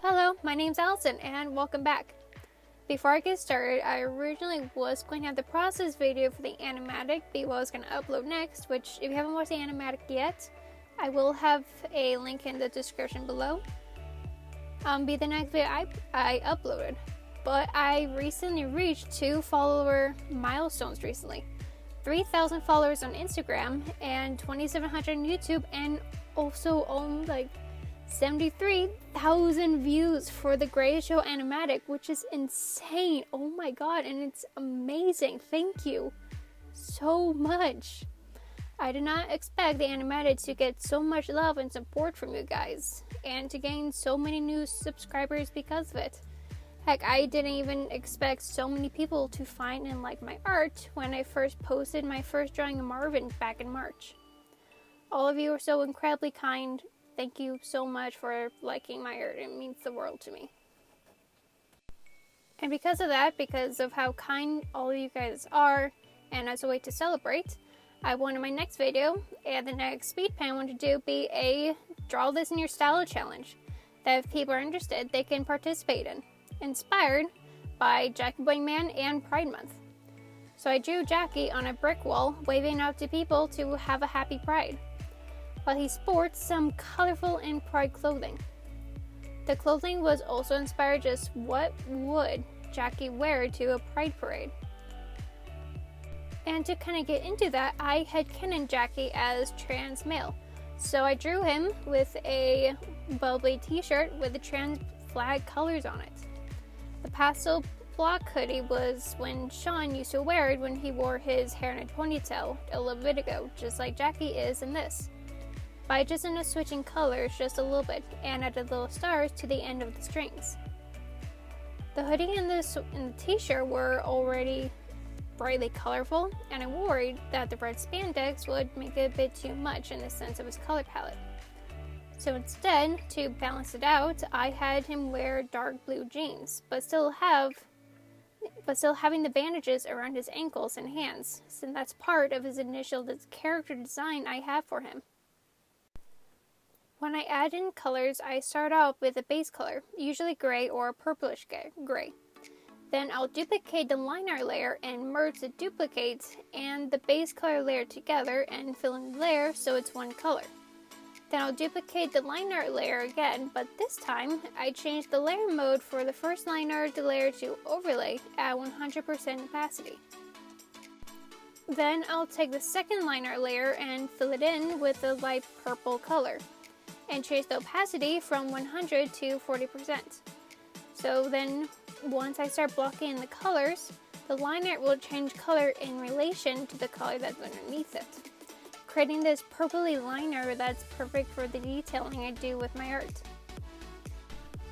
Hello, my name's Allison and welcome back. Before I get started, I originally was going to have the process video for the animatic be what I was going to upload next, which if you haven't watched the animatic yet, I will have a link in the description below. Be the next video I uploaded. But I recently reached 2 follower milestones recently. 3,000 followers on Instagram and 2,700 on YouTube, and also on like 73,000 views for the Greatest Show animatic, which is insane. Oh my god, and it's amazing. Thank you so much. I did not expect the animatic to get so much love and support from you guys, and to gain so many new subscribers because of it. Heck, I didn't even expect so many people to find and like my art when I first posted my first drawing of Marvin back in March. All of you are so incredibly kind. Thank you so much for liking my art. It means the world to me. And because of that, because of how kind all of you guys are, and as a way to celebrate, I wanted my next video and the next speed paint I want to do be a draw this in your style challenge that if people are interested, they can participate in. Inspired by Jackieboy Man and Pride Month. So I drew Jackie on a brick wall waving out to people to have a happy Pride, while he sports some colorful and pride clothing. The clothing was also inspired just what would Jackie wear to a pride parade. And to kind of get into that, I had canon Jackie as trans male. So I drew him with a bubbly t-shirt with the trans flag colors on it. The pastel block hoodie was when Sean used to wear it when he wore his hair in a ponytail a little bit ago, just like Jackie is in this. But I just ended up switching colors just a little bit and added little stars to the end of the strings. The hoodie and the t-shirt were already brightly colorful, and I worried that the red spandex would make it a bit too much in the sense of his color palette. So instead, to balance it out, I had him wear dark blue jeans, but still having the bandages around his ankles and hands, since that's part of his initial character design I have for him. When I add in colors, I start out with a base color, usually gray or purplish gray. Then I'll duplicate the line art layer and merge the duplicates and the base color layer together and fill in the layer so it's one color. Then I'll duplicate the line art layer again, but this time I changed the layer mode for the first line art layer to overlay at 100% opacity. Then I'll take the second line art layer and fill it in with a light purple color, and change the opacity from 100 to 40%. So then once I start blocking in the colors, the line art will change color in relation to the color that's underneath it, creating this purpley liner that's perfect for the detailing I do with my art.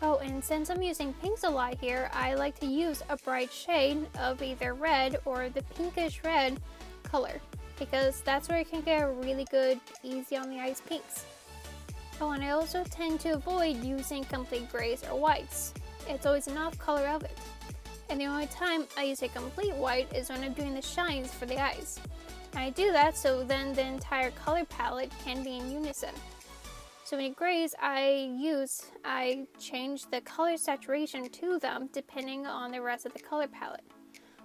Oh, and since I'm using pinks a lot here, I like to use a bright shade of either red or the pinkish red color, because that's where I can get a really good, easy on the eyes pinks. Oh, and I also tend to avoid using complete grays or whites. It's always an off color of it. And the only time I use a complete white is when I'm doing the shines for the eyes. And I do that so then the entire color palette can be in unison. So any grays I change the color saturation to them depending on the rest of the color palette.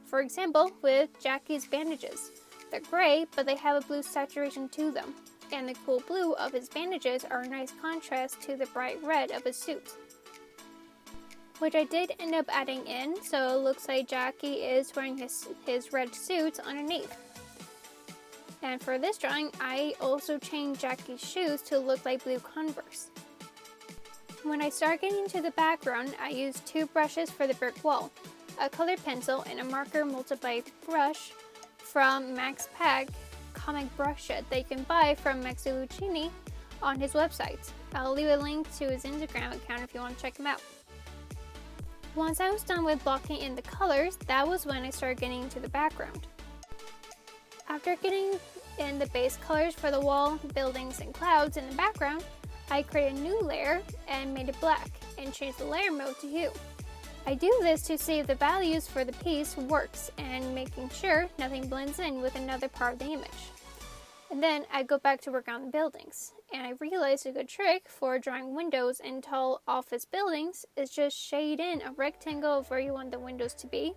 For example, with Jackie's bandages. They're gray, but they have a blue saturation to them. And the cool blue of his bandages are a nice contrast to the bright red of his suit, which I did end up adding in, so it looks like Jackie is wearing his red suit underneath. And for this drawing, I also changed Jackie's shoes to look like blue Converse. When I start getting into the background, I used 2 brushes for the brick wall, a colored pencil and a marker multiply brush from Max Pack comic brush set that you can buy from Maxchuliney on his website. I'll leave a link to his Instagram account if you want to check him out. Once I was done with blocking in the colors, that was when I started getting into the background. After getting in the base colors for the wall, buildings, and clouds in the background, I created a new layer and made it black and changed the layer mode to hue. I do this to see if the values for the piece works and making sure nothing blends in with another part of the image. And then I go back to work on the buildings, and I realized a good trick for drawing windows in tall office buildings is just shade in a rectangle of where you want the windows to be,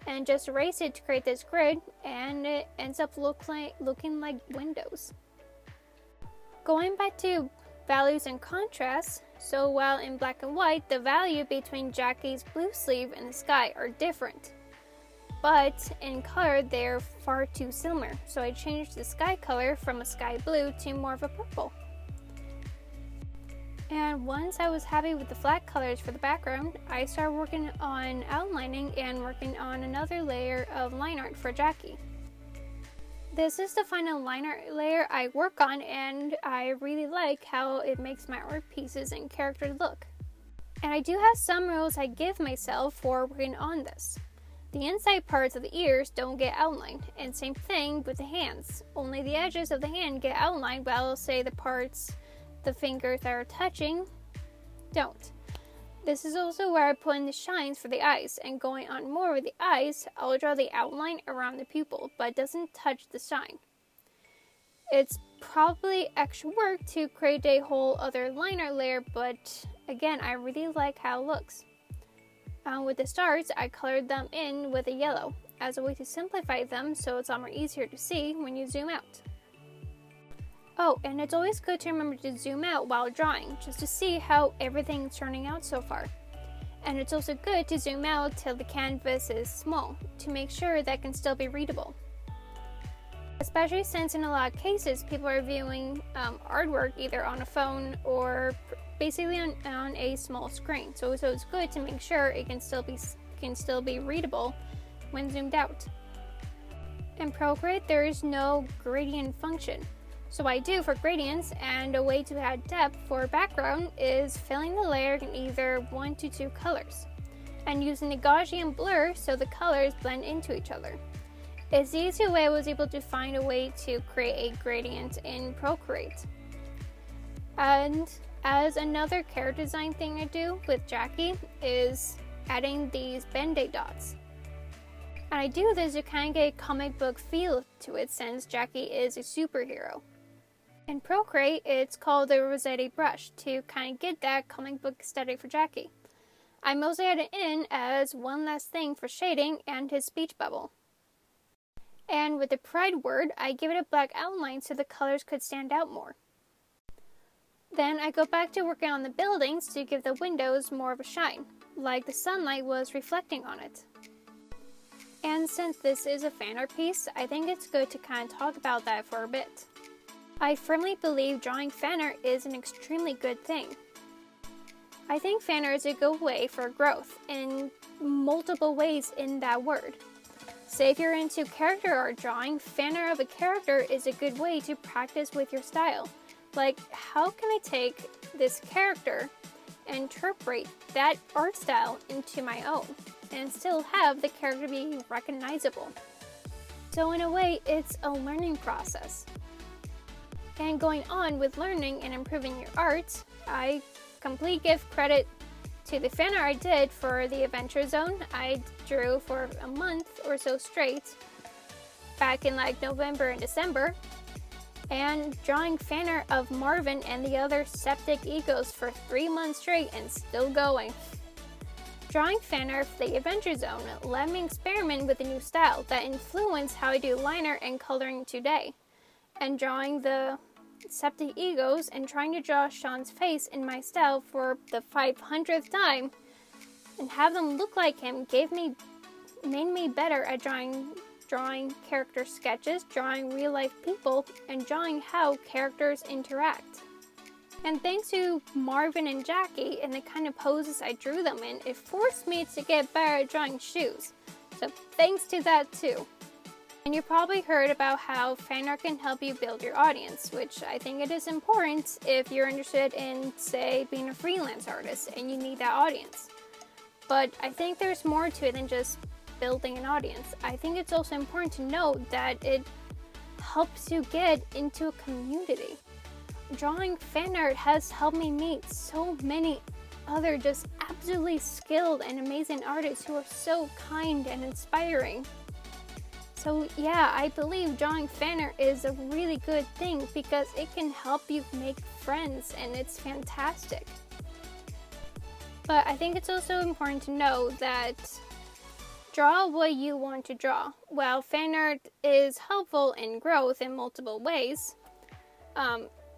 and just erase it to create this grid, and it ends up looking like windows. Going back to values and contrasts, so while in black and white, the value between Jackie's blue sleeve and the sky are different. But in color, they're far too similar, so I changed the sky color from a sky blue to more of a purple. And once I was happy with the flat colors for the background, I started working on outlining and working on another layer of line art for Jackie. This is the final line art layer I work on, and I really like how it makes my art pieces and characters look. And I do have some rules I give myself for working on this. The inside parts of the ears don't get outlined, and same thing with the hands. Only the edges of the hand get outlined, while say the parts, the fingers that are touching, don't. This is also where I put in the shines for the eyes, and going on more with the eyes, I'll draw the outline around the pupil, but it doesn't touch the shine. It's probably extra work to create a whole other liner layer, but again, I really like how it looks. With the stars, I colored them in with a yellow as a way to simplify them so it's a lot more easier to see when you zoom out. Oh, and it's always good to remember to zoom out while drawing, just to see how everything's turning out so far. And it's also good to zoom out till the canvas is small, to make sure that can still be readable. Especially since in a lot of cases, people are viewing artwork either on a phone or basically on a small screen. So it's good to make sure it can still be readable when zoomed out. In Procreate, there is no gradient function. So what I do for gradients and a way to add depth for background is filling the layer in either 1 to 2 colors and using the Gaussian blur so the colors blend into each other. It's the easy way I was able to find a way to create a gradient in Procreate. And as another character design thing I do with Jackie is adding these Band-Aid dots. And I do this to kind of get a comic book feel to it since Jackie is a superhero. In Procreate, it's called the Rossetti brush to kind of get that comic book aesthetic for Jackie. I mostly add it in as one last thing for shading and his speech bubble. And with the pride word, I give it a black outline so the colors could stand out more. Then I go back to working on the buildings to give the windows more of a shine, like the sunlight was reflecting on it. And since this is a fan art piece, I think it's good to kind of talk about that for a bit. I firmly believe drawing fan art is an extremely good thing. I think fan art is a good way for growth in multiple ways in that word. Say if you're into character art drawing, fan art of a character is a good way to practice with your style. Like, how can I take this character and interpret that art style into my own and still have the character be recognizable? So in a way, it's a learning process. And going on with learning and improving your art, I completely give credit to the fan art I did for the Adventure Zone. I drew for a month or so straight back in like November and December, and drawing fan art of Marvin and the other septic egos for 3 months straight and still going. Drawing fan art for the Adventure Zone let me experiment with a new style that influenced how I do line art and coloring today. And drawing the septic egos and trying to draw Sean's face in my style for the 500th time and have them look like him made me better at drawing character sketches, drawing real life people, and drawing how characters interact. And thanks to Marvin and Jackie and the kind of poses I drew them in, it forced me to get better at drawing shoes. So thanks to that too. And you probably heard about how fan art can help you build your audience, which I think it is important if you're interested in, say, being a freelance artist and you need that audience. But I think there's more to it than just building an audience. I think it's also important to note that it helps you get into a community. Drawing fan art has helped me meet so many other just absolutely skilled and amazing artists who are so kind and inspiring. So yeah, I believe drawing fan art is a really good thing because it can help you make friends and it's fantastic. But I think it's also important to know that draw what you want to draw. While fan art is helpful in growth in multiple ways,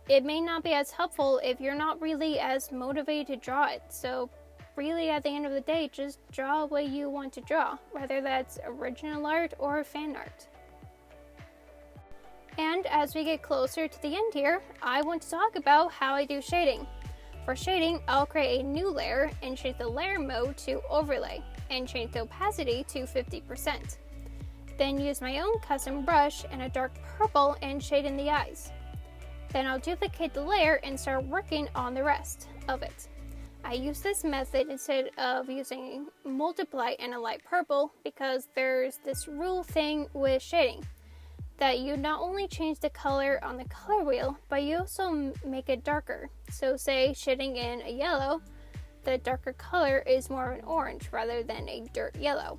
it may not be as helpful if you're not really as motivated to draw it. So really, at the end of the day, just draw what you want to draw, whether that's original art or fan art. And as we get closer to the end here, I want to talk about how I do shading. For shading, I'll create a new layer and change the layer mode to overlay and change the opacity to 50%. Then use my own custom brush and a dark purple and shade in the eyes. Then I'll duplicate the layer and start working on the rest of it. I use this method instead of using multiply and a light purple because there's this rule thing with shading that you not only change the color on the color wheel, but you also make it darker. So say shading in a yellow, the darker color is more of an orange rather than a dirt yellow.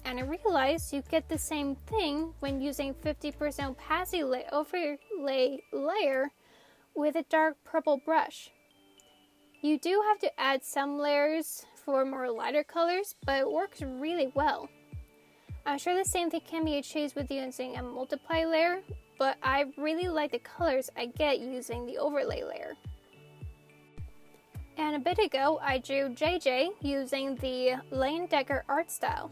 And I realized you get the same thing when using 50% opacity overlay layer with a dark purple brush. You do have to add some layers for more lighter colors, but it works really well. I'm sure the same thing can be achieved with using a multiply layer, but I really like the colors I get using the overlay layer. And a bit ago, I drew JJ using the Lane Decker art style,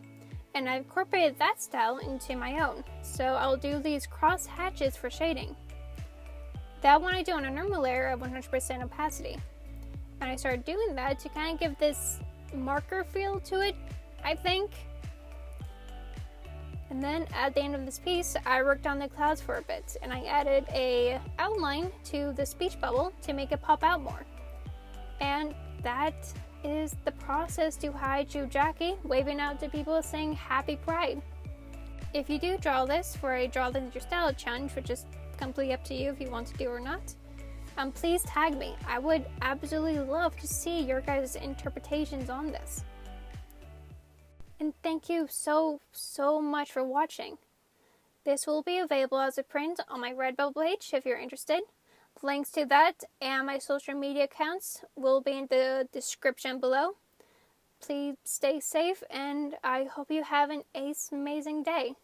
and I've incorporated that style into my own. So I'll do these cross hatches for shading. That one I do on a normal layer of 100% opacity. And I started doing that to kind of give this marker feel to it, I think. And then at the end of this piece, I worked on the clouds for a bit, and I added a outline to the speech bubble to make it pop out more. And that is the process to how I drew Jackie, waving out to people saying Happy Pride. If you do draw this for a Draw This Your Style challenge, which is completely up to you if you want to do or not, please tag me. I would absolutely love to see your guys' interpretations on this. And thank you so much for watching. This will be available as a print on my Redbubble page if you're interested. Links to that and my social media accounts will be in the description below. Please stay safe and I hope you have an amazing day.